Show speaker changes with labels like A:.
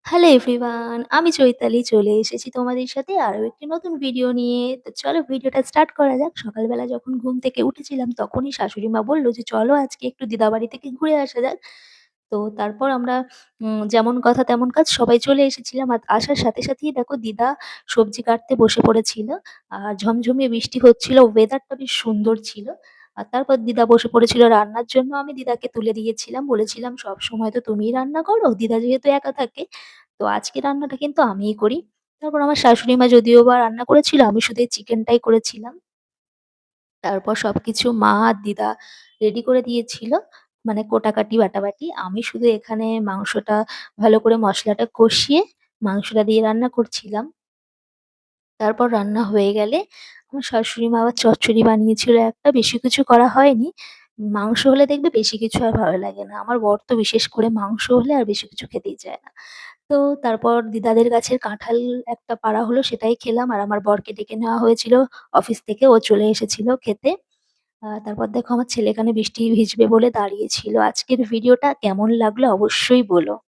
A: Hello everyone, আমি চৈতালি চলে এসেছি তোমাদের সাথে আরো একটি নতুন ভিডিও নিয়ে। তো চলো ভিডিওটা স্টার্ট করা যাক। সকালবেলা যখন ঘুম থেকে উঠেছিলাম তখনই শাশুড়ি মা বলল যে, "চলো আজকে একটু দিদাবাড়ি থেকে ঘুরে আসা যাক।" তো তারপর আমরা যেমন কথা তেমন কাজ সবাই চলে এসেছিলাম। আর আসার সাথে সাথেই দেখো দিদা সবজি কাটতে বসে পড়েছিল। আর ঝমঝমিয়ে বৃষ্টি হচ্ছিল, ওয়েদারটা বেশ সুন্দর ছিল। আর তারপর দিদা বসে পড়েছিল রান্নার জন্য। আমি দিদাকে তুলে দিয়েছিলাম। বলেছিলাম, "সবসময় তো তুমিই রান্না করো।" দিদা যেহেতু একা থাকে, তো আজকে রান্নাটা কিন্তু আমিই করি। তারপর আমার শাশুড়ি মা যদিও বা রান্না করেছিল, আমি শুধু এই চিকেনটাই করেছিলাম। তারপর সবকিছু মা আর দিদা রেডি করে দিয়েছিল। মানে কোটাকাটি, বাটাবাটি। আমি শুধু এখানে মাংসটা ভালো করে মসলাটা কষিয়ে মাংসটা দিয়ে রান্না করছিলাম। তারপর রান্না হয়ে গেলে আমার শাশুড়ি মা আবার চচ্চড়ি বানিয়েছিল একটা, বেশি কিছু করা হয়নি। মাংস হলে দেখবে বেশি কিছু আর ভালো লাগে না। আমার বর তো বিশেষ করে মাংস হলে আর বেশি কিছু খেতেই চায় না। তো তারপর দিদাদের গাছের কাঁঠাল একটা পাড়া হলো, সেটাই খেলাম। আর আমার বরকে ডেকে নেওয়া হয়েছিল অফিস থেকে, ও চলে এসেছিল খেতে। তারপর দেখো আমার ছেলে এখানে বৃষ্টি ভিজবে বলে দাঁড়িয়েছিল। আজকের ভিডিওটা কেমন লাগলো অবশ্যই বলো।